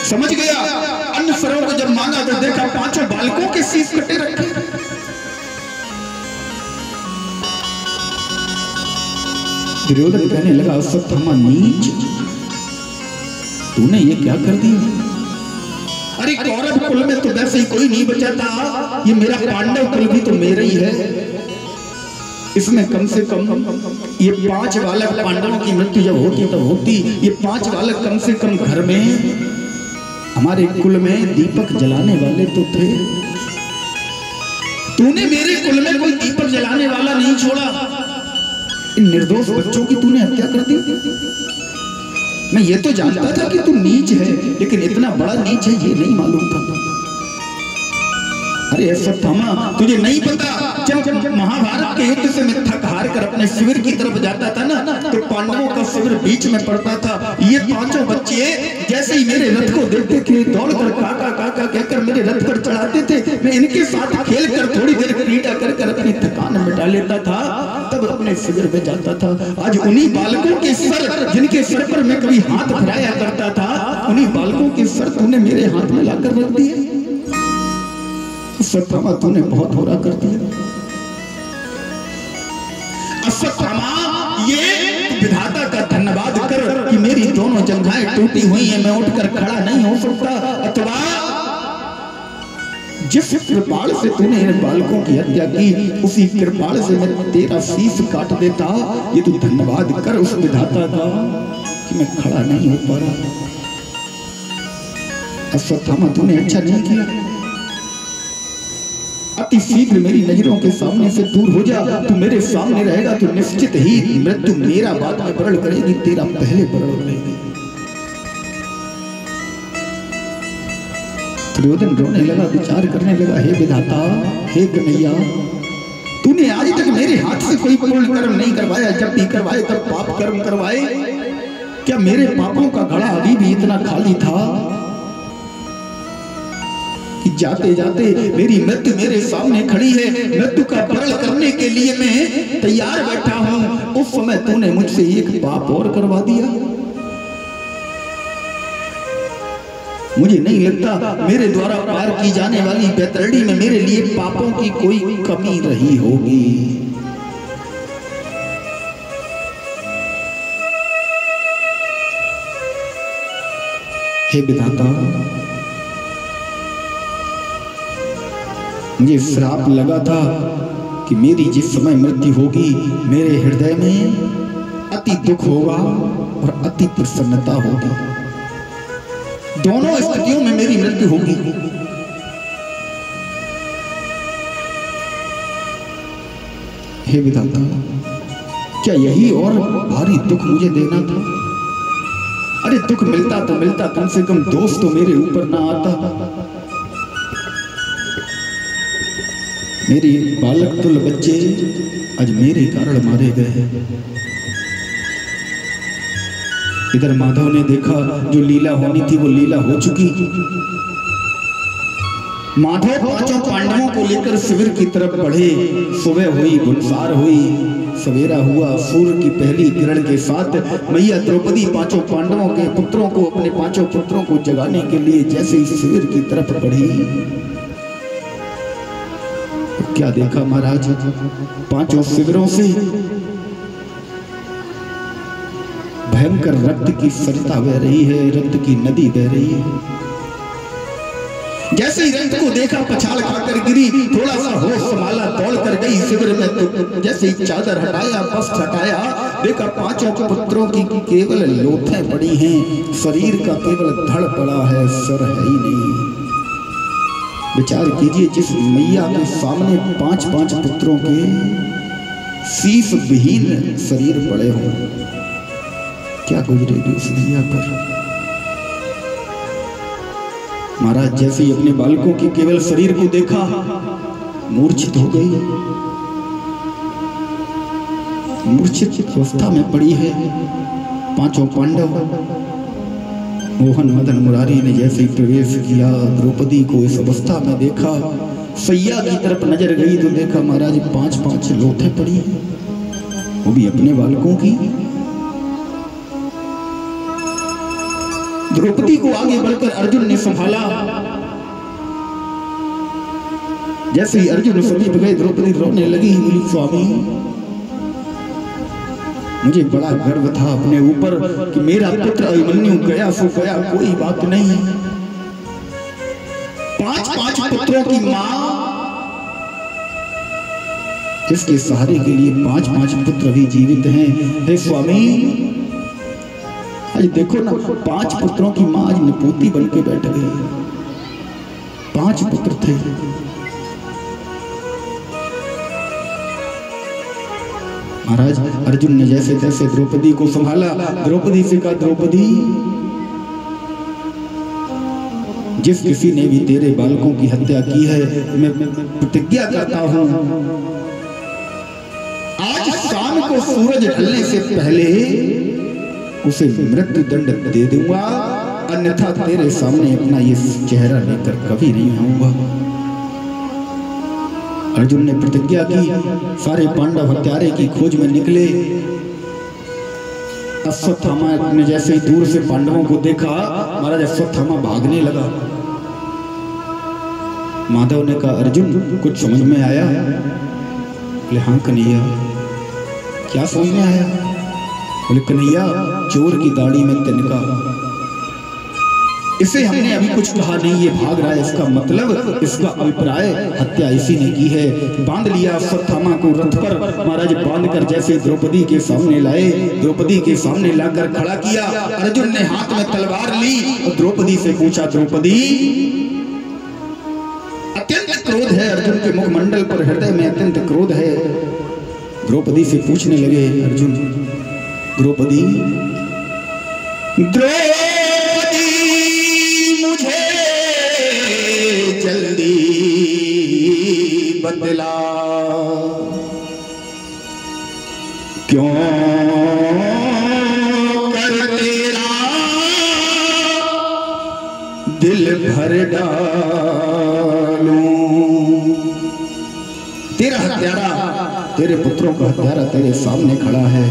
समझ गया। अन्न सरोवर को जब मांगा तो देखा 5 बालकों के शीश कटे रखे। दुर्योधन कहने लगा अश्वत्थामा नीच, तूने ये क्या कर दिया? अरे कौरव कुल में तो वैसे ही कोई नहीं बचा था, ये मेरा पांडव कुल भी तो मेरा ही है। इसमें कम से कम ये 5 बालक पांडवों की मृत्यु जब होती तब होती, ये 5 बालक कम से कम घर में हमारे कुल में दीपक जलाने वाले तो थे। तूने मेरे कुल में कोई दीपक जलाने वाला नहीं छोड़ा। इन निर्दोष बच्चों की तूने हत्या कर दी। मैं ये तो जानता था कि तू नीच है, लेकिन इतना बड़ा नीच है ये नहीं मालूम था। अरे अश्वत्थामा तुझे नहीं पता, जब महाभारत के युद्ध से मैं थक हार कर अपने शिविर की तरफ जाता था ना, तो पांडवों का शिविर बीच में पड़ता था। ये 5 बच्चे जैसे ही मेरे रथ को देखते थे दौड़कर काका काका कहकर मेरे रथ पर चढ़ाते थे। मैं इनके साथ खेल कर थोड़ी देर क्रीड़ा कर अपनी थकान मिटा लेता था, तब अपने शिविर में जाता था। आज उन्हीं बालकों के सर, जिनके सर पर मैं कभी हाथ फिराया करता था, उन्हीं बालकों के सर तूने मेरे हाथ में लाकर रख दिए। अश्वत्थामा तूने बहुत बुरा कर दिया। अश्वत्थामा ये विधाता का धन्यवाद कर कि मेरी दोनों जंघाएं टूटी हुई हैं, मैं उठकर खड़ा नहीं हो सकता, अथवा जिस कृपाल से तूने इन बालकों की हत्या की उसी कृपाल से मैं तेरा शीश काट देता। ये तू धन्यवाद कर उस विधाता का कि मैं खड़ा नहीं हो पा रहा। अश्वत्थामा तूने अच्छा नहीं किया। अति शीघ्र मेरी नजरों के सामने से दूर हो जा। तू मेरे सामने रहेगा तो निश्चित ही मृत्यु मेरा बाद में वरण करेगी, तेरा पहले वरण करेगी। दुर्योधन रोने लगा, विचार करने लगा, हे विधाता, हे कन्हैया, तूने आज तक मेरे हाथ से कोई पूर्ण कर्म नहीं करवाया। जब भी करवाए तब पाप कर्म करवाए। क्या मेरे पापों का घड़ा अभी भी इतना खाली था कि जाते जाते मेरी मृत्यु मेरे सामने खड़ी है, मृत्यु का वरण करने के लिए मैं तैयार बैठा हूं, उस समय तूने मुझसे एक पाप और करवा दिया। मुझे नहीं लगता मेरे द्वारा पार की जाने वाली बैतरणी में मेरे लिए पापों की कोई कमी रही होगी। हे विधाता, मुझे श्राप लगा था कि मेरी जिस समय मृत्यु होगी मेरे हृदय में अति दुख होगा और अति प्रसन्नता होगी। दोनों स्थितियों में मेरी मृत्यु होगी। हे विधाता, क्या यही और भारी दुख मुझे देना था? अरे दुख मिलता तो मिलता, कम से कम दोष तो मेरे ऊपर ना आता। मेरे बालक तुल बच्चे आज मेरे कारण मारे गए। इधर माधव ने देखा जो लीला होनी थी वो लीला हो चुकी। माधव 5 पांडवों को लेकर शिविर की तरफ बढ़े। सुबह हुई, गुनसार हुई, सवेरा हुआ। सूर्य की पहली किरण के साथ मैया द्रौपदी 5 पांडवों के पुत्रों को, अपने 5 पुत्रों को जगाने के लिए जैसे ही शिविर की तरफ बढ़ी, तो क्या देखा महाराज, 5 शिविरों से भयंकर रक्त की सरिता बह रही है, रक्त की नदी बह रही है। जैसे ही रक्त को देखा पछाड़ खाकर गिरी, थोड़ा सा होश संभाला, दौड़ कर गई शिविर में। तो जैसे ही चादर हटाया, वस्त्र हटाया, देखा 5 पुत्रों की केवल लोथें पड़ी हैं, शरीर का केवल धड़ पड़ा है, सर है ही नहीं। विचार कीजिए, जिस मैया के सामने 5 पुत्रों के शीश विहीन शरीर पड़े हो, क्या गुजरेगी उस मैया पर। महाराज जैसे ही अपने बालकों के केवल शरीर को देखा, मूर्छित हो गई। मूर्छित अवस्था में पड़ी है 5 पांडव। मोहन मदन मुरारी ने जैसे ही प्रवेश किया, द्रौपदी को इस अवस्था में देखा, सैया की तरफ नजर गई तो देखा महाराज 5 लोथें पड़ी, वो भी अपने बालकों की। द्रौपदी को आगे बढ़कर अर्जुन ने संभाला। जैसे ही अर्जुन समीप गए, द्रौपदी रोने लगी, बोली स्वामी मुझे बड़ा गर्व था अपने ऊपर कि मेरा पुत्र अभिमन्यु गया सो गया, कोई बात नहीं। 5 पुत्रों की मां, इसके सहारे के लिए 5 पुत्र भी जीवित हैं। हे स्वामी आज देखो ना, 5 पुत्रों की मां आज निपोती बन के बैठ गई। 5 पुत्र थे। महाराज अर्जुन ने जैसे तैसे द्रौपदी को संभाला। द्रौपदी से कहा, द्रौपदी जिस किसी ने भी तेरे बालकों की हत्या की है, मैं प्रतिज्ञा करता हूं आज शाम को सूरज ढलने से पहले उसे मृत्यु दंड दे दूंगा, अन्यथा तेरे सामने अपना ये चेहरा लेकर कभी नहीं आऊंगा। अर्जुन ने प्रतिज्ञा की। सारे पांडव हत्यारे की खोज में निकले। अश्वत्थामा ने जैसे ही दूर से पांडवों को देखा, महाराज अश्वत्थामा भागने लगा। माधव ने कहा, अर्जुन कुछ समझ में आया? बोले हाँ कन्हैया। क्या समझ में आया? बोले कन्हैया चोर की दाढ़ी में तिनका। इसे हमने अभी कुछ कहा नहीं, ये भाग रहा है, इसका मतलब इसका अभिप्राय हत्या इसी ने की है। बांध लिया अश्वत्थामा को रथ पर। महाराज बांध कर जैसे द्रौपदी के सामने लाए, द्रौपदी के सामने लाकर खड़ा किया। अर्जुन ने हाथ में तलवार ली और द्रौपदी से पूछा, द्रौपदी अत्यंत क्रोध है अर्जुन के मुखमंडल पर, हृदय में अत्यंत क्रोध है। द्रौपदी से पूछने लगे अर्जुन, द्रौपदी मुझे जल्दी बदला, क्यों कर तेरा दिल भर डालूं। तेरा हत्यारा, तेरे पुत्रों का हत्यारा तेरे सामने खड़ा है।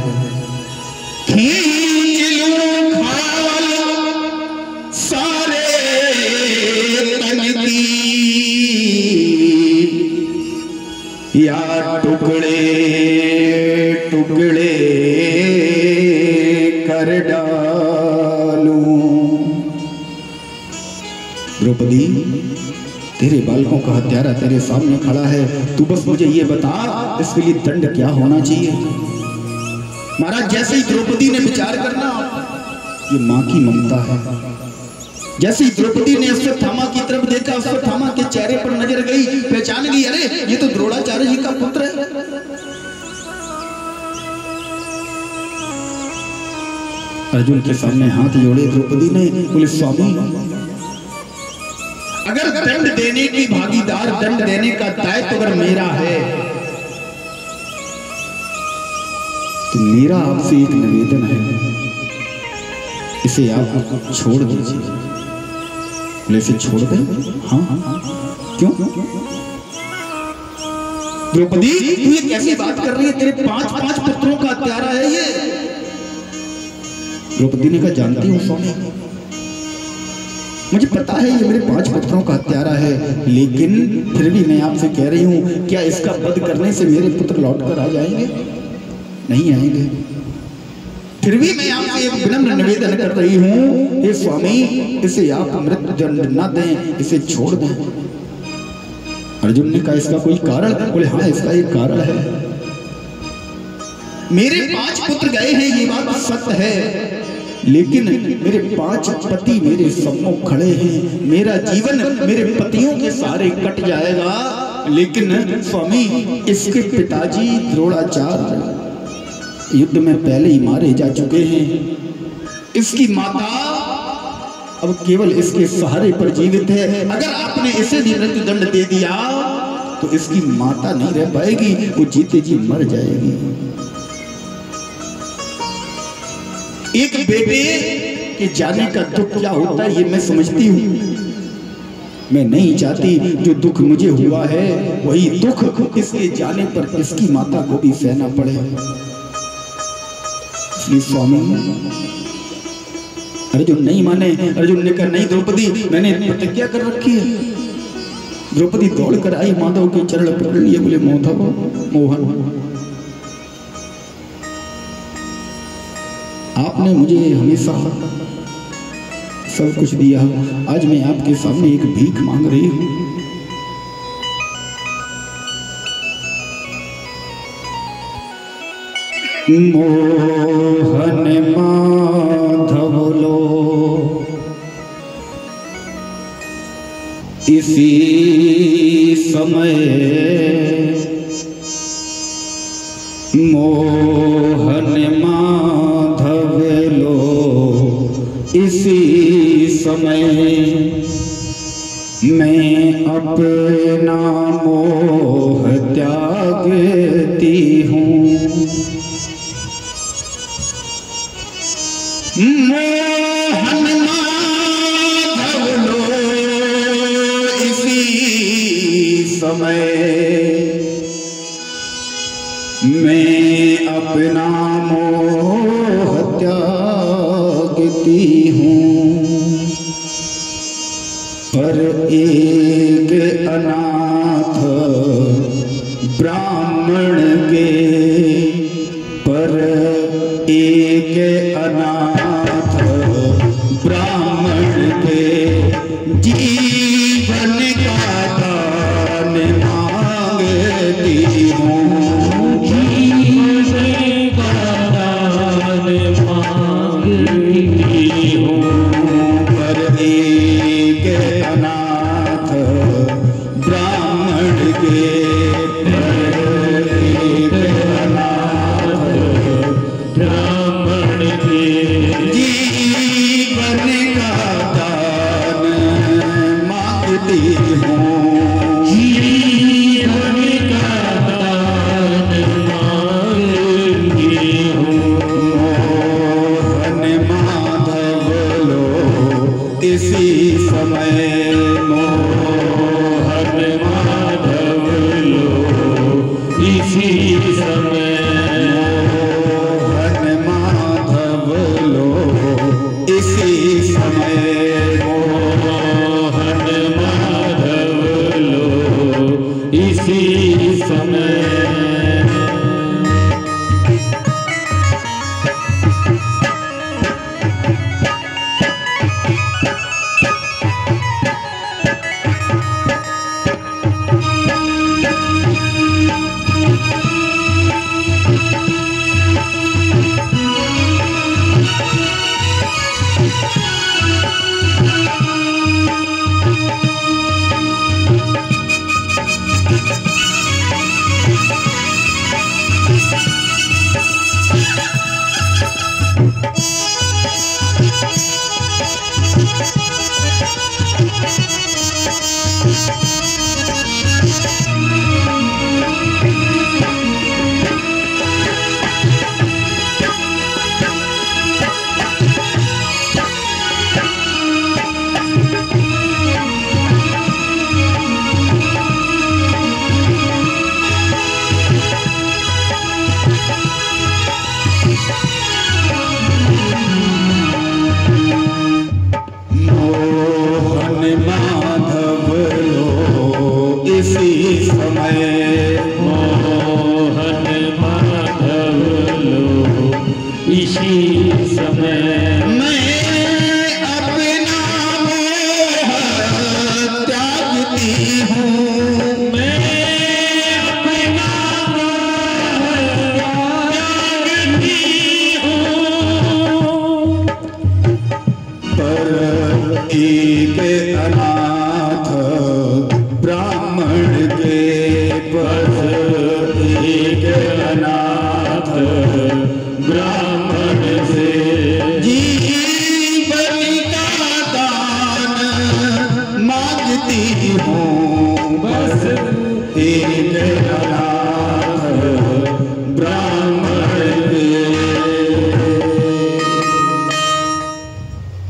खींच लूं खाल सारे तन की, या टुकड़े टुकड़े कर डालूं। द्रौपदी तेरे बालकों का हत्यारा तेरे सामने खड़ा है, तू बस मुझे ये बता इसके लिए दंड क्या होना चाहिए। महाराज जैसे ही द्रौपदी ने विचार करना, ये मां की ममता है। जैसे ही द्रौपदी ने अश्वत्थामा की तरफ देखा, अश्वत्थामा के चेहरे पर नजर गई, पहचान गई, अरे ये तो द्रोणाचार्य जी का पुत्र है। अर्जुन के सामने हाथ जोड़े द्रौपदी ने, बोले स्वामी अगर दंड देने की भागीदार, दंड देने का दायित्व अगर मेरा है, तो मेरा आपसे एक निवेदन है, इसे आप छोड़ दीजिए। बोले इसे छोड़ दें? हाँ। क्यों? द्रौपदी तू ये कैसी बात कर रही है? तेरे 5 पुत्रों का हत्यारा है ये। द्रौपदी ने कहा, जानती हूँ स्वामी, मुझे पता है ये मेरे 5 पुत्रों का हत्यारा है, लेकिन फिर भी मैं आपसे कह रही हूँ, क्या इसका वध करने से मेरे पुत्र लौट कर आ जाएंगे? नहीं आएंगे। फिर भी मैं आपसे एक विनम्र निवेदन कर रही हूँ, हे स्वामी इसे आप मृत्यु दंड न दें, इसे छोड़ दें। अर्जुन ने कहा, इसका कोई कारण? बोले हाँ इसका एक कारण है। मेरे 5 पुत्र गए हैं, ये बात सत्य है, लेकिन मेरे 5 पति मेरे सम्मुख खड़े हैं। मेरा जीवन मेरे पतियों के सारे कट जाएगा, लेकिन स्वामी इसके पिताजी द्रोणाचार्य युद्ध में पहले ही मारे जा चुके हैं। इसकी माता अब केवल इसके सहारे पर जीवित है। अगर आपने इसे भी मृत्यु दंड दे दिया तो इसकी माता नहीं रह पाएगी, वो जीते जी मर जाएगी। एक बेटे के जाने का दुख क्या होता है ये मैं समझती हूँ। मैं नहीं चाहती जो दुख मुझे हुआ है वही दुख इसके जाने पर इसकी माता को भी सहना पड़े। इसलिए स्वामी अर्जुन नहीं माने। अर्जुन ने कहा नहीं द्रौपदी, मैंने प्रतिज्ञा कर रखी है। द्रौपदी दौड़ कर आई, माधव के चरण पकड़ लिए, बोले माधव मोहन, आपने मुझे हमेशा सब कुछ दिया, आज मैं आपके सामने एक भीख मांग रही हूं। मोहन माधव लो इसी समय, मोहन माधव लो इसी समय, मैं अपना मोह त्यागती हूँ। मोहन माधव लो इसी समय, मैं अपना मोह त्यागती हूँ। पर एक अनाथ ब्राह्मण के, पर एक अनाथ ब्राह्मण के जीवन का दान मांगती हूँ। जीवन का दान मांगती हूँ। पर एक अनाथ ब्राह्मण के, पर एक अनाथ ब्राह्मण के जीवन का दान मांगती हूँ। जीवन का दान मांगती हूँ। मोहन माधव लो इसी समय, मोहन माधव लो इसी समय, मोहन माधव लो इसी समय, मोहन माधव लो इसी समय।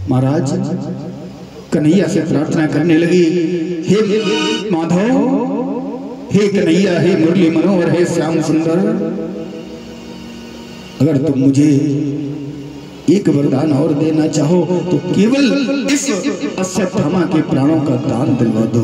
महाराज कन्हैया से प्रार्थना करने लगी, हे माधव, हे कन्हैया, हे मुरली मनोहर, हे श्याम सुंदर, अगर तुम मुझे एक वरदान और देना चाहो तो केवल इस अश्वत्थामा के प्राणों का दान दिलवा दो।